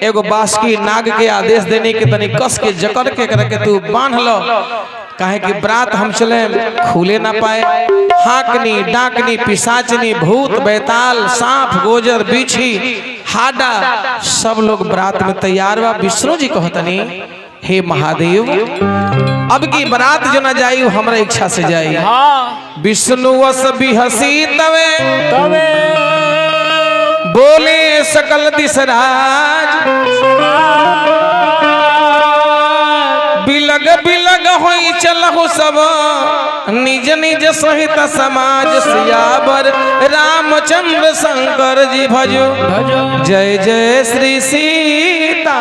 एगो बासुकी नाग के आदेश देने के तनी कस के जकड़ के करके तू बांध लो, काहे कि बरात हम चले खुले ना पाए। हाकनी डाकनी पिशाचनी भूत बैताल सांप गोजर बिच्छी हाडा सब लोग बरात में तैयार बा। विष्णु जी कहतनी हे महादेव अब की बरात जो ना जाई हमरा इच्छा से जाई। विष्णु वस भी हसी तवे बोले सकल दिशराज, बिलग बिलग होई चलहु सब निज निज सहित समाज। सियावर रामचंद्र शंकर जी भजो जय जय श्री सीता।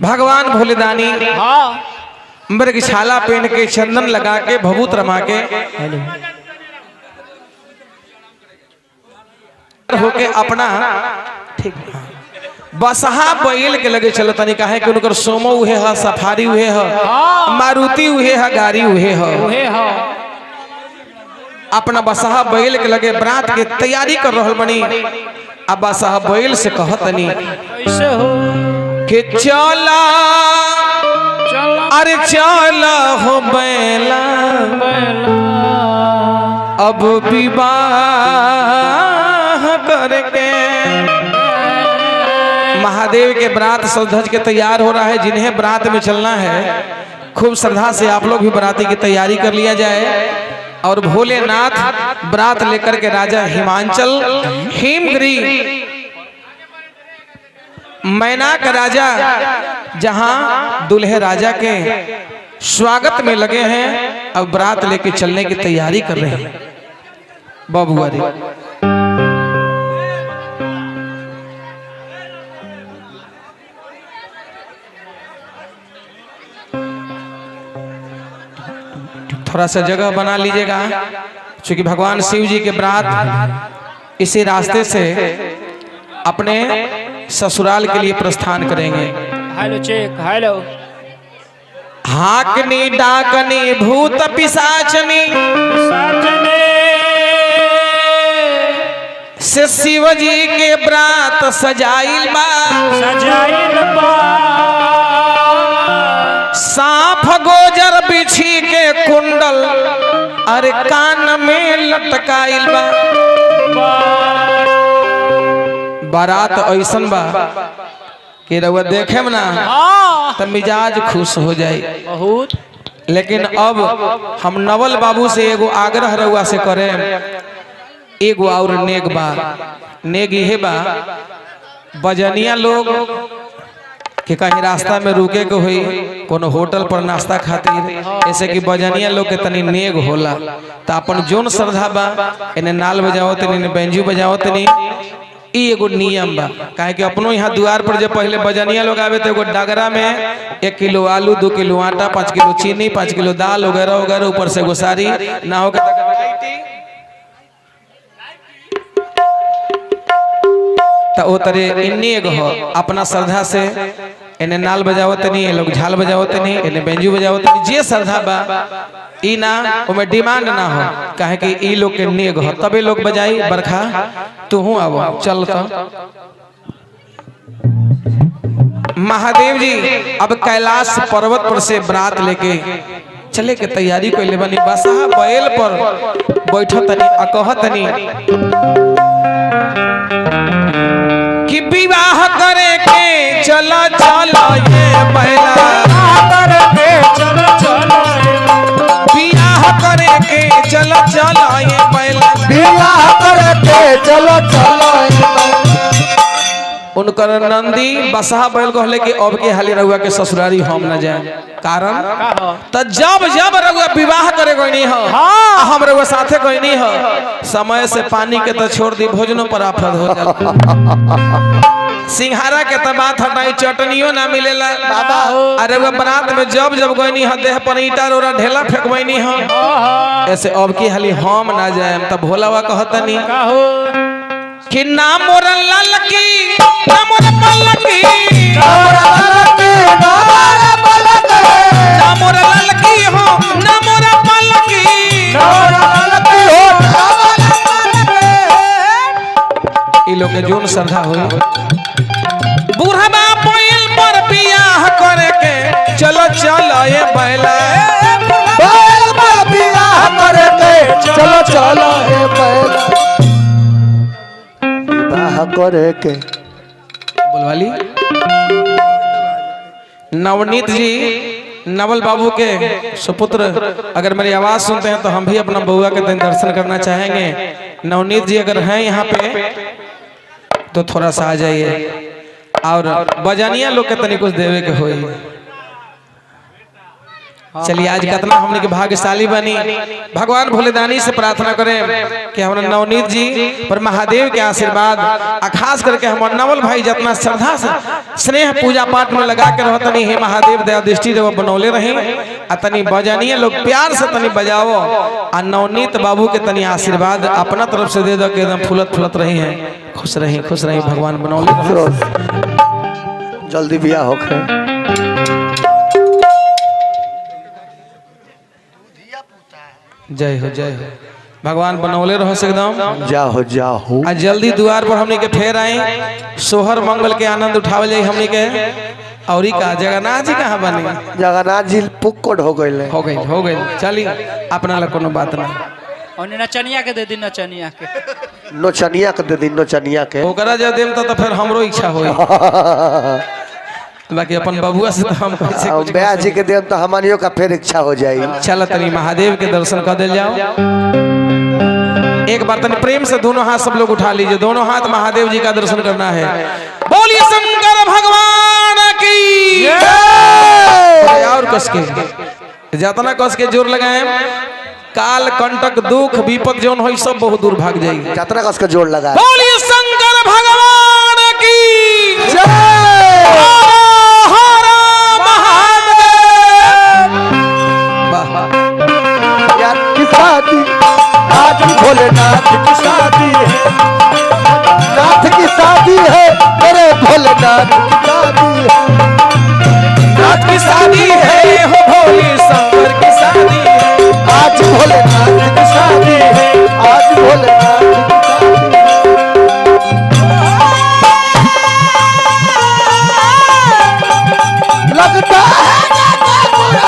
भगवान भोलेदानी मृग छाला पहन के चंदन लगा के भभूत रमा के होके अपना ठीक बसहा बैल के लगे चलो तनी काहे कि उनकर सोमो उहे है, सफारी उहे है, मारुति उहे है, गाड़ी उहे है। अपना बसहा बैल के लगे बरात के तैयारी कर रहल बनी। अब बसहा बैल से कहतनी कि चला अरे चला हो बैला अब विवाह करके। महादेव के बरात सज के तैयार हो रहा है। जिन्हें बरात में चलना है खूब श्रद्धा से आप लोग भी बराती की तैयारी कर लिया जाए। और भोलेनाथ बरात लेकर के राजा हिमांचल हिमगिरी मैना का राजा जहां दुल्हे राजा के स्वागत में लगे हैं, अब बरात लेके चलने की तैयारी कर रहे हैं। बाबुआ रे थोड़ा सा जगह बना लीजिएगा, क्योंकि भगवान शिव जी के बरात इसी रास्ते से अपने ससुराल के लिए प्रस्थान करेंगे। Hello check hello. हाकनी डाकनी भूत पिशाचनी से शिव जी के बरात सजाइल बा। सांप गोजर बिछी के कुंडल अरे कान में लटकाइल बा। बारात ऐसन बा कि रउआ देखे में ना तो मिजाज खुश हो जाए बहुत। लेकिन अब हम नवल बाबू से एगो आग्रह रउआ से करे, एगो और नेग बा। नेग ये बा बजनिया लोग कि कहीं रास्ता में रुके के हुई कोनो होटल पर नाश्ता खातिर, ऐसे कि बजनिया लोग के तनी नेग होला तो अपन जोन श्रद्धा बा इन्हें नाल बजाओ तनी बेंजू बजाओ तनी। ई एगो नियम बा, काहे कि अपनो यहाँ द्वार पर जब पहले बजनिया लोग आवे तो एगो डगरा में 1 किलो आलू 2 किलो आटा 5 किलो चीनी 5 किलो दाल वगैरह वगैरह ऊपर से गोसारी ना हो तो वो तरे इन्नी एगो हो अपना श्रद्धा से इन्हें नाल बजाओ तनी, लोग झाल बजाओ तनी, इन्हें बेंजू बजाओ तनी। जे श्रद्धा बा ई ना उमें डिमांड ना हो, काहे कि ई लोग के नेग हो तबे लोग बजाई। बरखा तू हूँ आवो चल तो। महादेव जी अब कैलाश पर्वत पर से बरात लेके चले के तैयारी को ले बनी। बसहा बैल पर बैठो तनी अकह तनी कि विवाह करे के चलो चलो ये बैला करके चलो चलो विवाह करे के चलो चलो ये बैला विवाह करके चलो चलो। उनकर नंदी बसहा बैल कहले कि अब के हाली रउआ के ससुरारी हम न जाए। कारण त जब जब रउआ विवाह करे कोई नहीं हो हम रउआ साथे कोई नहीं हो, समय से पानी के तो छोड़ दी भोजनों पर आफत हो जाला। सिंघारा के तो बात हटाई चटनियों ना मिलेला। अरे वो बरात में जब जब गई नहीं हो देह पर ईटा रोरा ढेला फेंकबई नहीं हो, ऐसे अब की हाली हम ना जाए। तब भोलावा कहता नहीं कि ना मोर ललकी ना मोर पलकी ना मोर ललकी हो ना मोर पलकी लोग के जोन श्रद्धा हुई बूढ़ा बापोइल पर बियाह करे के चलो चलो ये बैला बैल पर बियाह करे के चलो चलो हे बैल विवाह करे के बोलवाली नवनीत जी नवल बाबू के सुपुत्र अगर मेरी आवाज सुनते हैं तो हम भी अपना बउआ के दिन दर्शन करना चाहेंगे। नवनीत जी अगर हैं यहाँ पे तो थोड़ा सा आ जाइए और बजानिया लोग के तनी कुछ देवे के होई। चलिए आज कितना हमने के भाग्यशाली बनी। भगवान भोलेदानी से प्रार्थना करें कि हमारे नवनीत जी पर महादेव के आशीर्वाद खास करके हमारे नवल भाई जितना श्रद्धा से स्नेह पूजा पाठ में लगा के रहतनी हे महादेव दया दृष्टि रहो बनौले रही तनी बजानिए लोग प्यार से तनी बजाओ आ नवनीत बाबू के तनी आशीर्वाद अपना तरफ से दे दो कि एकदम फुलत फुलत रही है। खुश रही भगवान बनौले जल्दी बियाह होके जय हो भगवान बनौले रहो से एकदम जाओ आज जल्दी द्वार पर हमने के फेर आए सोहर मंगल के आनंद उठावल जाए हमने के और का जगन्नाथ जी कहाँ बने जगन्नाथ जी पुक्कड़ हो गए चली अपना ला कोनो बात ना और नचनिया के दे दी नचनिया के दे दी नोचनिया के ओकरा जब देम तो फिर हमरो इच्छा होई बाकी अपन बबुआ से तो हम कैसे कुछ ब्याह जी के देव तो हमारियों का फिर इच्छा हो जाएगी। चल तनी महादेव के दर्शन कर दे जाओ एक बार तनी प्रेम से दोनों हाथ सब लोग उठा लीजिए दोनों हाथ महादेव जी का दर्शन करना है। बोलिए शंकर भगवान की और कस के जितना कस के जोर लगाए काल कंटक दुख विपद जौन हो सब बहुत दूर भाग जाएगी। जितना कस के जोर लगा बोलिए शंकर भगवान की जय। आज भोलेनाथ की शादी है नाथ की शादी है मेरे भोलेनाथ की शादी है नाथ की शादी है हो भोले शंकर की शादी है आज भोलेनाथ की शादी है आज भोलेनाथ की शादी लगता है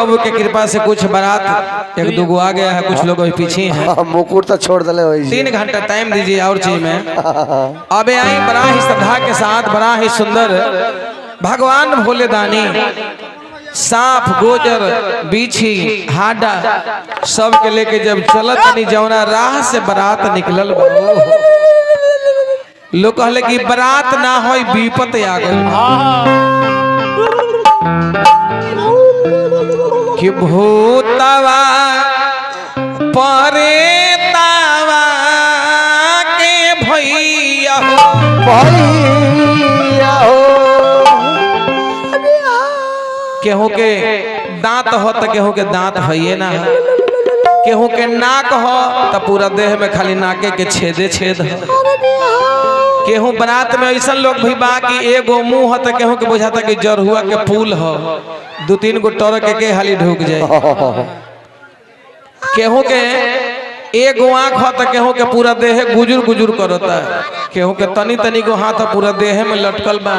बाबू के कृपा से कुछ बारात एक दूगो आ गया है, कुछ लोग अभी पीछे हैं। मुकुट तो छोड़ दले हो 3 घंटा टाइम दीजिए और चीज में। अब आई बड़ा ही श्रद्धा के साथ, बड़ा ही सुंदर भगवान भोले दानी सांप गोजर बीछी हाडा सब के लेके जब चलत नहीं जौना राह से बारात निकलल बा, लोग कहले कि बारात ना हो विपत आ गई कि भूतवा परेतवा के भैया हो केहू के दांत हो तो केहू के दांत है ना, केहू के नाक हो तो पूरा देह में खाली नाके के छेदे छेद हो। केहू बारात में ऐसा लोग भी बा कि एगो मुंह हो तो केहू के बुझाता कि जरहुआ के पुल हो, 2-3 गो टर के हाली ढुक जाए। केहू के एगो आँख हो तो केहू के पूरा देह गुजुर गुजुर करता है, केहू के तनी तनी को हाथ पूरा देह में लटकल बा।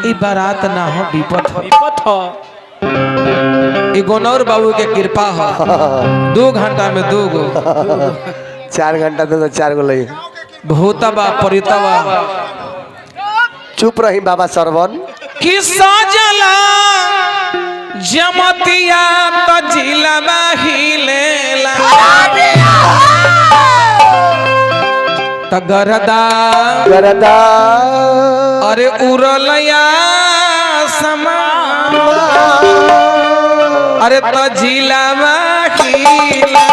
ई बारात ना हो विपत हो। ई गोनौर बाबू के कृपा हो, 2 घंटा में 2 गो 4 घंटा तो 4 गो लगी। भूतवा परितवा चुप रही बाबा सरवन कि सजला जमतिया तो जिलवा हिलेला त गरदा अरे उरलया समा अरे तो जिलवा हिलेला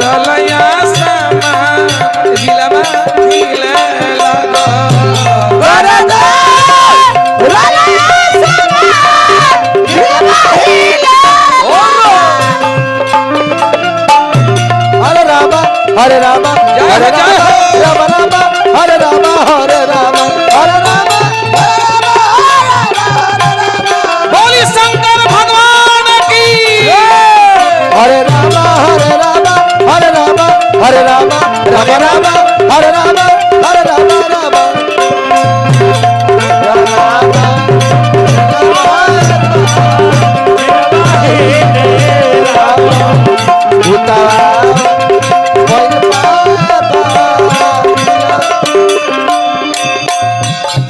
रलया समा जिलवा हिलेला हरे रामा हरे रामा राम रामा हरे रामा हरे रामा हरे रामा बोली शंकर भगवान की। हरे रामा हरे रामा हरे रामा हरे रामा राम रामा हरे रामा हरे रामा रामा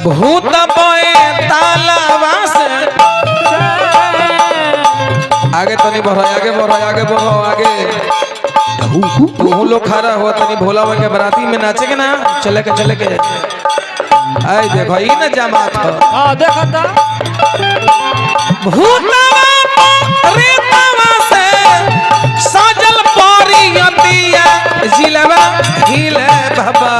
भूत बोए तालावा से आगे तनी बढ़ो आगे बढ़ो आगे बढ़ो आगे तू लोग खड़ा हो तनी भोला बाबा के बराती में नाचे के ना चले के आई देखो ई ना जमात हो। हां देखो ता भूतवा रेतवा से सजल परियतिया जिलवा हिले बाबा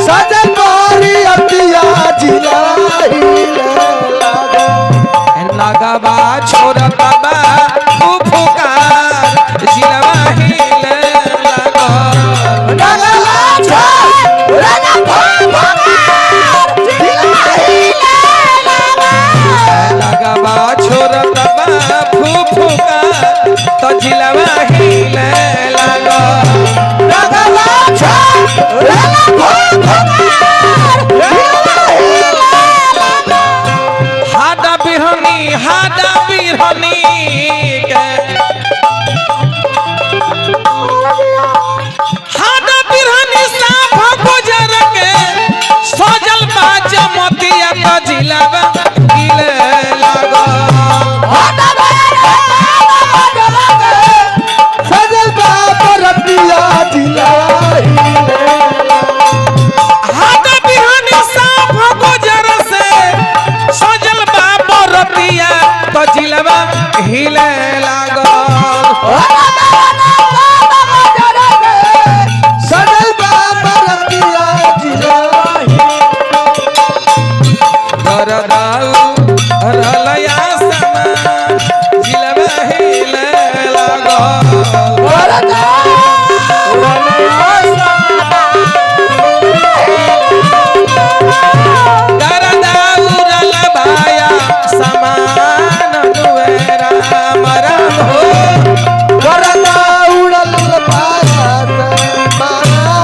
सजल परियतिया जिला नागबा छोरतबा फुफुकार जिलवा हिले लगो नागबा छोरतबा फुफुकार जिलवा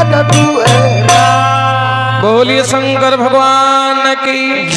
मन दुएरा। बोलिए शंकर भगवान की।